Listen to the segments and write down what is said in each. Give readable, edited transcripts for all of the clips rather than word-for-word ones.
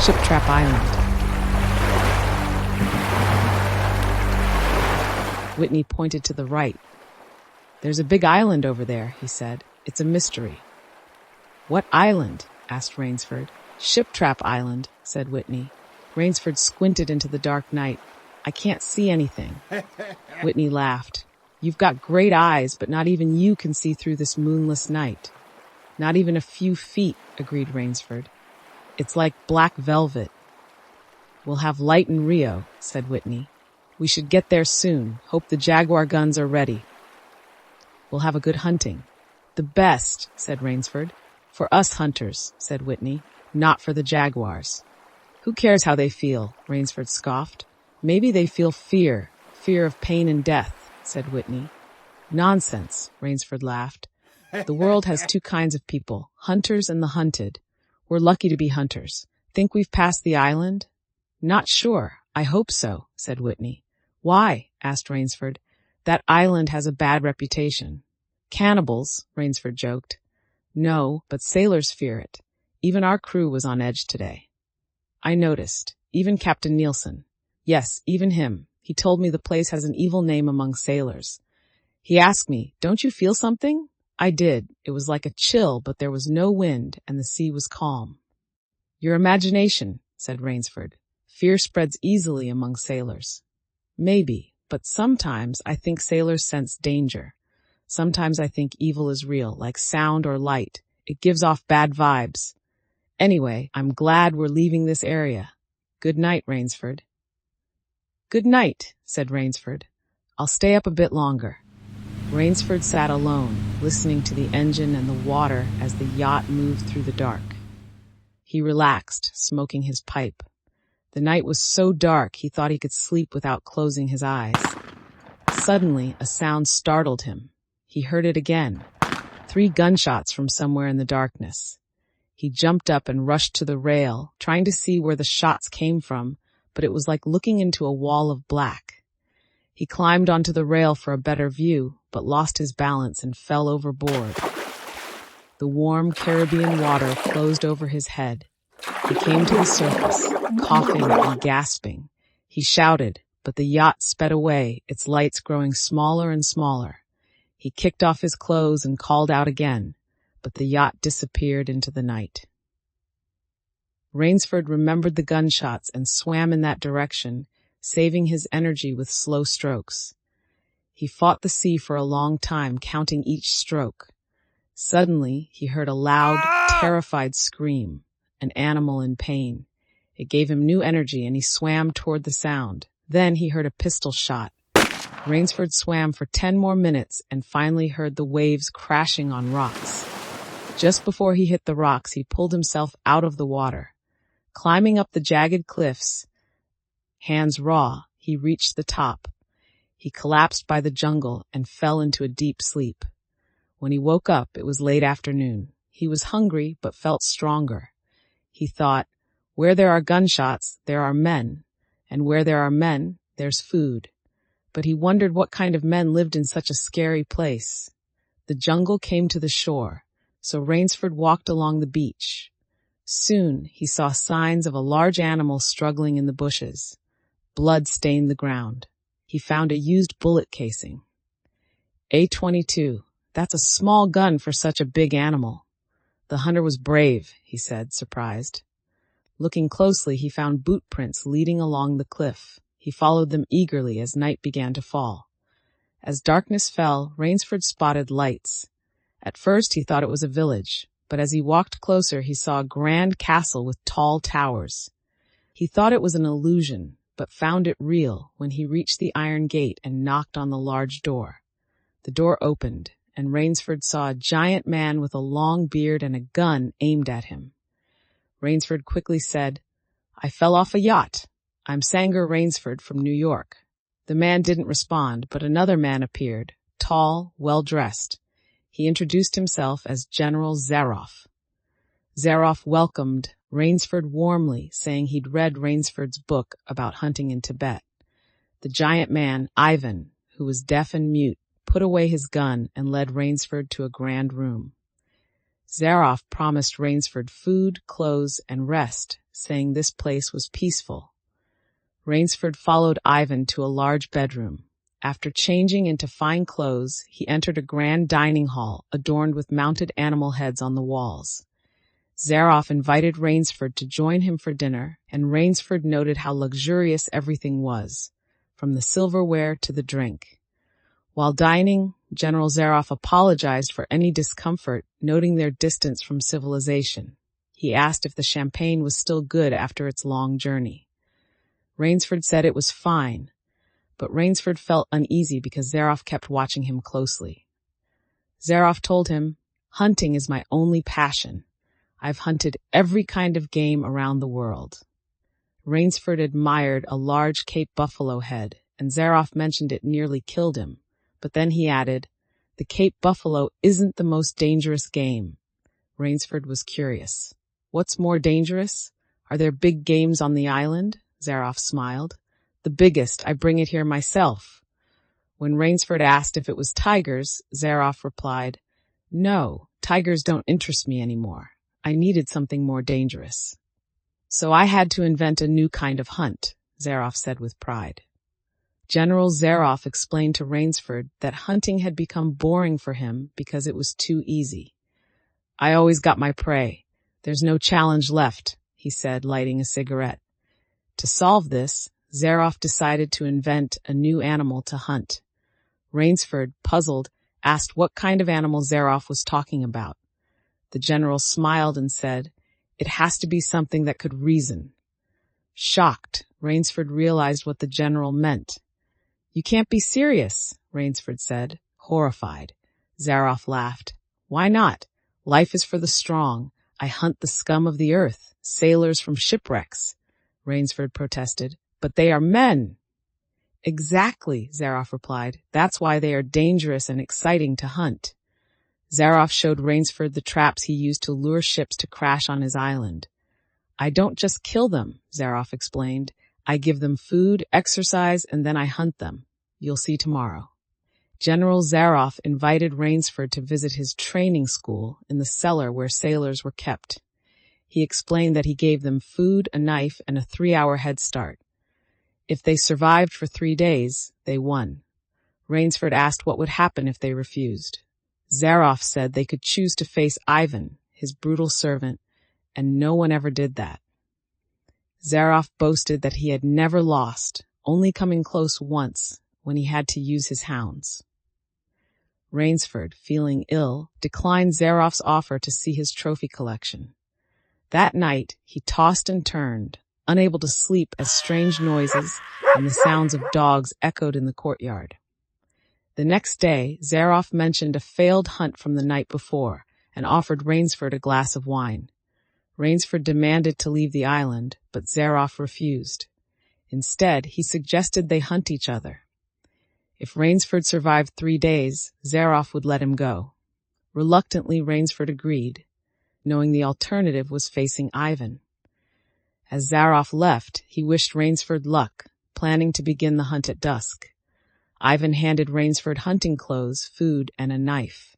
Ship Trap Island. Whitney pointed to the right. There's a big island over there, he said. It's a mystery. What island? Asked Rainsford. Ship Trap Island, said Whitney. Rainsford squinted into the dark night. I can't see anything. Whitney laughed. You've got great eyes, but not even you can see through this moonless night. Not even a few feet, agreed Rainsford. It's like black velvet. We'll have light in Rio, said Whitney. We should get there soon. Hope the Jaguar guns are ready. We'll have a good hunting. The best, said Rainsford. For us hunters, said Whitney, not for the Jaguars. Who cares how they feel, Rainsford scoffed. Maybe they feel fear of pain and death, said Whitney. Nonsense, Rainsford laughed. The world has two kinds of people, hunters and the hunted. We're lucky to be hunters. Think we've passed the island? Not sure. I hope so, said Whitney. Why? Asked Rainsford. That island has a bad reputation. Cannibals, Rainsford joked. No, but sailors fear it. Even our crew was on edge today. I noticed. Even Captain Nielsen. Yes, even him. He told me the place has an evil name among sailors. He asked me, don't you feel something? I did. It was like a chill, but there was no wind and the sea was calm. Your imagination, said Rainsford. Fear spreads easily among sailors. Maybe, but sometimes I think sailors sense danger. Sometimes I think evil is real, like sound or light. It gives off bad vibes. Anyway, I'm glad we're leaving this area. Good night, Rainsford. Good night, said Rainsford. I'll stay up a bit longer. Rainsford sat alone, listening to the engine and the water as the yacht moved through the dark. He relaxed, smoking his pipe. The night was so dark he thought he could sleep without closing his eyes. Suddenly, a sound startled him. He heard it again. 3 gunshots from somewhere in the darkness. He jumped up and rushed to the rail, trying to see where the shots came from, but it was like looking into a wall of black. He climbed onto the rail for a better view, but lost his balance and fell overboard. The warm Caribbean water closed over his head. He came to the surface, coughing and gasping. He shouted, but the yacht sped away, its lights growing smaller and smaller. He kicked off his clothes and called out again, but the yacht disappeared into the night. Rainsford remembered the gunshots and swam in that direction, saving his energy with slow strokes. He fought the sea for a long time, counting each stroke. Suddenly, he heard a loud, terrified scream, an animal in pain. It gave him new energy and he swam toward the sound. Then he heard a pistol shot. Rainsford swam for 10 more minutes and finally heard the waves crashing on rocks. Just before he hit the rocks, he pulled himself out of the water. Climbing up the jagged cliffs, hands raw, he reached the top. He collapsed by the jungle and fell into a deep sleep. When he woke up, it was late afternoon. He was hungry but felt stronger. He thought, where there are gunshots, there are men, and where there are men, there's food. But he wondered what kind of men lived in such a scary place. The jungle came to the shore, so Rainsford walked along the beach. Soon he saw signs of a large animal struggling in the bushes. Blood stained the ground. He found a used bullet casing. A-22, that's a small gun for such a big animal. The hunter was brave, he said, surprised. Looking closely, he found boot prints leading along the cliff. He followed them eagerly as night began to fall. As darkness fell, Rainsford spotted lights. At first he thought it was a village, but as he walked closer he saw a grand castle with tall towers. He thought it was an illusion, but found it real when he reached the iron gate and knocked on the large door. The door opened, and Rainsford saw a giant man with a long beard and a gun aimed at him. Rainsford quickly said, I fell off a yacht. I'm Sanger Rainsford from New York. The man didn't respond, but another man appeared, tall, well-dressed. He introduced himself as General Zaroff. Zaroff welcomed Rainsford warmly, saying he'd read Rainsford's book about hunting in Tibet. The giant man, Ivan, who was deaf and mute, put away his gun and led Rainsford to a grand room. Zaroff promised Rainsford food, clothes, and rest, saying this place was peaceful. Rainsford followed Ivan to a large bedroom. After changing into fine clothes, he entered a grand dining hall adorned with mounted animal heads on the walls. Zaroff invited Rainsford to join him for dinner, and Rainsford noted how luxurious everything was, from the silverware to the drink. While dining, General Zaroff apologized for any discomfort, noting their distance from civilization. He asked if the champagne was still good after its long journey. Rainsford said it was fine, but Rainsford felt uneasy because Zaroff kept watching him closely. Zaroff told him, "Hunting is my only passion. I've hunted every kind of game around the world." Rainsford admired a large Cape buffalo head, and Zaroff mentioned it nearly killed him. But then he added, "The Cape buffalo isn't the most dangerous game." Rainsford was curious. "What's more dangerous? Are there big games on the island?" Zaroff smiled. "The biggest. I bring it here myself." When Rainsford asked if it was tigers, Zaroff replied, "No, tigers don't interest me anymore. I needed something more dangerous. So I had to invent a new kind of hunt," Zaroff said with pride. General Zaroff explained to Rainsford that hunting had become boring for him because it was too easy. "I always got my prey. There's no challenge left," he said, lighting a cigarette. To solve this, Zaroff decided to invent a new animal to hunt. Rainsford, puzzled, asked what kind of animal Zaroff was talking about. The general smiled and said, "It has to be something that could reason." Shocked, Rainsford realized what the general meant. "You can't be serious," Rainsford said, horrified. Zaroff laughed. "Why not? Life is for the strong. I hunt the scum of the earth, sailors from shipwrecks." Rainsford protested. "But they are men." "Exactly," Zaroff replied. "That's why they are dangerous and exciting to hunt." Zaroff showed Rainsford the traps he used to lure ships to crash on his island. "I don't just kill them," Zaroff explained. "I give them food, exercise, and then I hunt them. You'll see tomorrow." General Zaroff invited Rainsford to visit his training school in the cellar where sailors were kept. He explained that he gave them food, a knife, and a 3-hour head start. If they survived for 3 days, they won. Rainsford asked what would happen if they refused. Zaroff said they could choose to face Ivan, his brutal servant, and no one ever did that. Zaroff boasted that he had never lost, only coming close once when he had to use his hounds. Rainsford, feeling ill, declined Zaroff's offer to see his trophy collection. That night, he tossed and turned, unable to sleep as strange noises and the sounds of dogs echoed in the courtyard. The next day, Zaroff mentioned a failed hunt from the night before and offered Rainsford a glass of wine. Rainsford demanded to leave the island, but Zaroff refused. Instead, he suggested they hunt each other. If Rainsford survived 3 days, Zaroff would let him go. Reluctantly, Rainsford agreed, knowing the alternative was facing Ivan. As Zaroff left, he wished Rainsford luck, planning to begin the hunt at dusk. Ivan handed Rainsford hunting clothes, food, and a knife.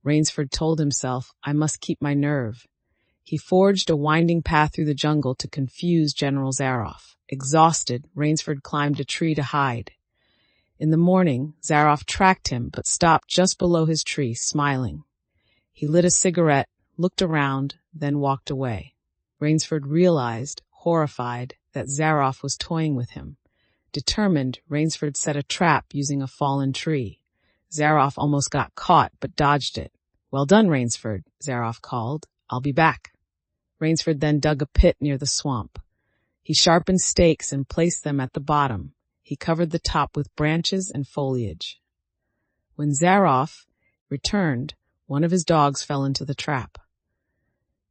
Rainsford told himself, "I must keep my nerve." He forged a winding path through the jungle to confuse General Zaroff. Exhausted, Rainsford climbed a tree to hide. In the morning, Zaroff tracked him but stopped just below his tree, smiling. He lit a cigarette, looked around, then walked away. Rainsford realized, horrified, that Zaroff was toying with him. Determined, Rainsford set a trap using a fallen tree. Zaroff almost got caught but dodged it. "Well done, Rainsford," Zaroff called. "I'll be back." Rainsford then dug a pit near the swamp. He sharpened stakes and placed them at the bottom. He covered the top with branches and foliage. When Zaroff returned, one of his dogs fell into the trap.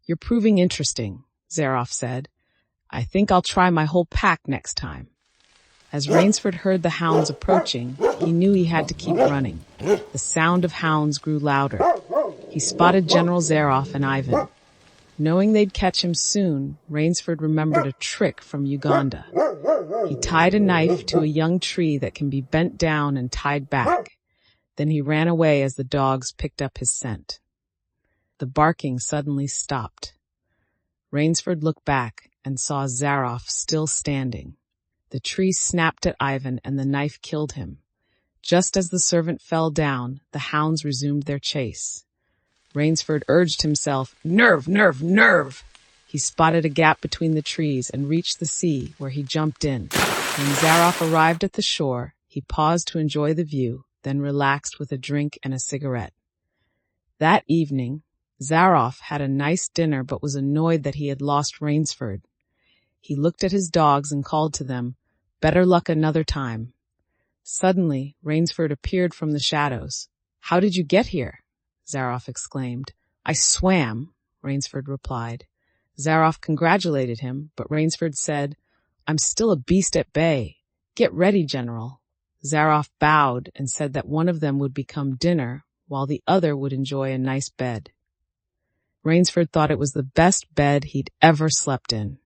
"You're proving interesting," Zaroff said. "I think I'll try my whole pack next time." As Rainsford heard the hounds approaching, he knew he had to keep running. The sound of hounds grew louder. He spotted General Zaroff and Ivan. Knowing they'd catch him soon, Rainsford remembered a trick from Uganda. He tied a knife to a young tree that can be bent down and tied back. Then he ran away as the dogs picked up his scent. The barking suddenly stopped. Rainsford looked back and saw Zaroff still standing. The tree snapped at Ivan and the knife killed him. Just as the servant fell down, the hounds resumed their chase. Rainsford urged himself, "Nerve, nerve, nerve!" He spotted a gap between the trees and reached the sea, where he jumped in. When Zaroff arrived at the shore, he paused to enjoy the view, then relaxed with a drink and a cigarette. That evening, Zaroff had a nice dinner but was annoyed that he had lost Rainsford. He looked at his dogs and called to them, "Better luck another time." Suddenly, Rainsford appeared from the shadows. "How did you get here?" Zaroff exclaimed. "I swam," Rainsford replied. Zaroff congratulated him, but Rainsford said, "I'm still a beast at bay. Get ready, General." Zaroff bowed and said that one of them would become dinner, while the other would enjoy a nice bed. Rainsford thought it was the best bed he'd ever slept in.